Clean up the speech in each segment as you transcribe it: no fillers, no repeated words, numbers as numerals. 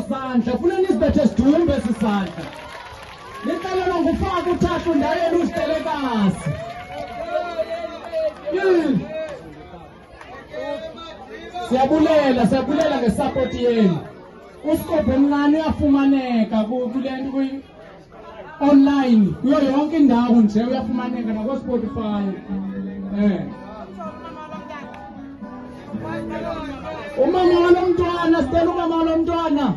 Sandla funa nisibethe sidumbe sisandla. Nicela ngufaka uthathu ndayela usidelekazi. Siyabulela ngesupport yenu. UScope omncane uyafumaneka kulento online. Kuyo yonke indawo nje uyafumaneka na ku Spotify. Umama womntwana sicela umama womntwana.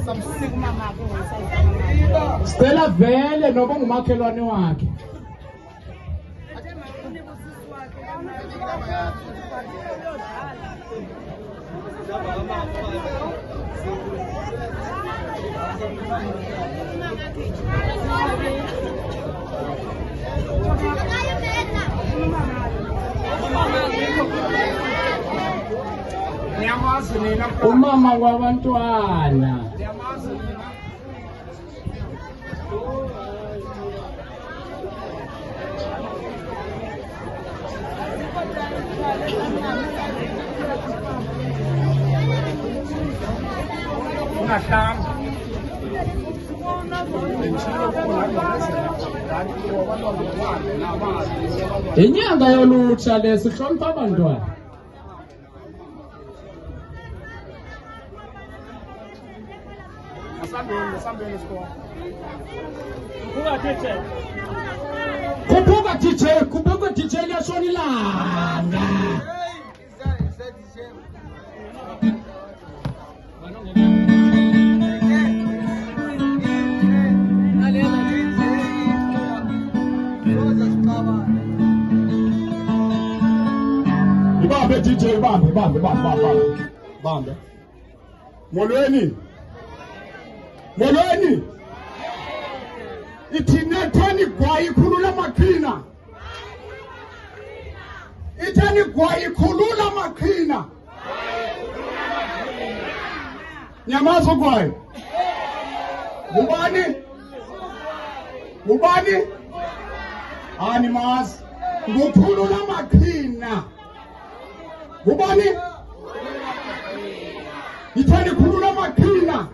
Samsuni kumama akhe Stella vele noba ngumakhelwane wakhe. Umama wabantwana. Inyanga yolutsha lesihlonipha abantwana. Kubuka DJ liyashona ilanga. Ibambe DJ bambe. Molweni. Ithina thani gwayi khulula maqhina. Ithani gwayi khulula maqhina. Nyamazo gwayi. Ubani? Ani mas. Ngukhulula maqhina. Ubani? Ithani khulula maqhina.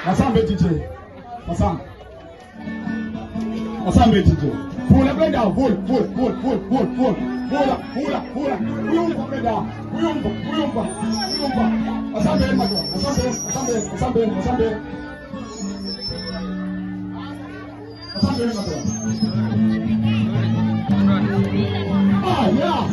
Masambe DJ. Masambe DJ. Pula benda, pula. Uyumba benda. Uyumba. Masambe madwa. Masambe madwa. Ah, yeah.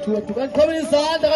wethu kaqhubele izandla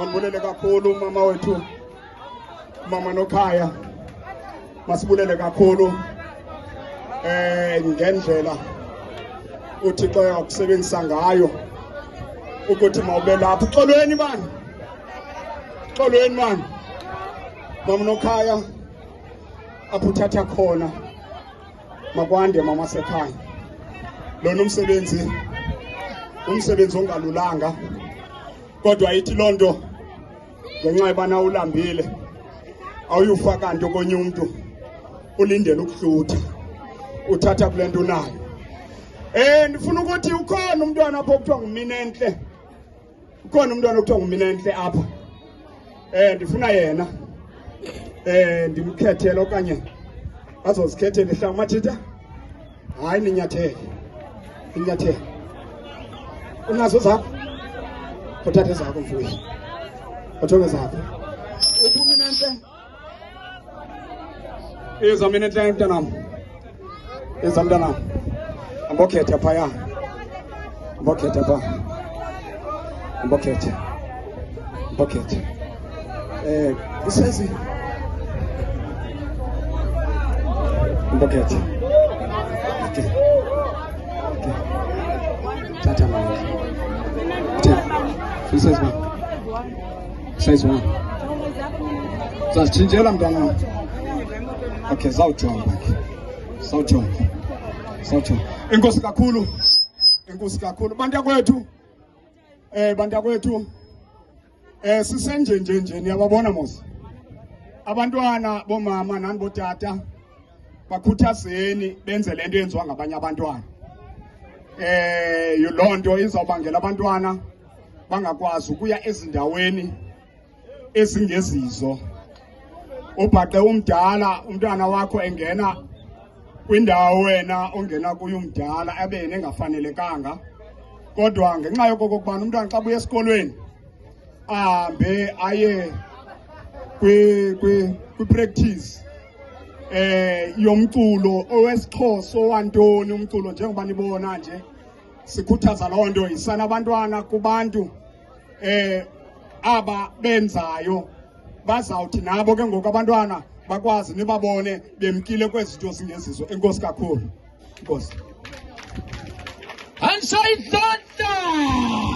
manibulele kakhulu mama wethu mama Nokhaya masibulele kakhulu ngendlela uThixo yakusebenzisa ngayo ukuthi mawube lapha uxolweni mani mama Nokhaya apho uthatha khona makwande mama sekhaya lona umsebenzi ongalulanga kodwa ayithi lonto ngenxa yebana ulambile awuyufa kanti konye umuntu ulindele ukuhlutha uthatha kulento nayo Ndifuna ukuthi ukhona umntwana apho kuthiwa nguMinenhle. Ukhona umntwana okuthiwa nguMinenhle apha. Ndifuna yena. Ndimkhethele okanye azozikhethela ihla mathitha. Hayi ninyathele. Ninyathele. Unazo zakho? Uthathe zakho mfowethu. Uthoke zakho. UMinenhle. Eza Minenhle mntanami. Eza mntanami. Ambokhetha phaya. Ambokhetha pha. Ambokhetha. Ambokhetha. Usezi. Ambokhetha. Okay. Okay. Tata mama. Usezi mama. Usezi mama. Sasichinjela mntanami. Okay, zawujonga bakhe. Zawujonga. Zawujonga. Enkosi kakhulu. Enkosi kakhulu. Bantakwethu. Bantakwethu. Sisenje nje niyababona mos. Abantwana bomama nani botata bakhuthazeni benze lento yenziwa ngabanye abantwana. Yilonto izawubangela abantwana bangakwazi ukuya ezindaweni ezingezizo. Ubhaqe umdala umntwana wakho engena kwindawo wena ongena kuyo umdala abe engafanelekanga, kodwa ngenxa yokokubana umntwana xa buya esikolweni ahambe aye kwi practice yomculo owesiXhosa owantoni umculo njengoba nibona nje sikhuthaza loo nto isana abantwana kubantu aba benzayo bazawuthi nabo ke ngoku abantwana bakwazi nibabone bemkile kwezinto zingezizo. Enkosi kakhulu. Enkosi. And so it's done.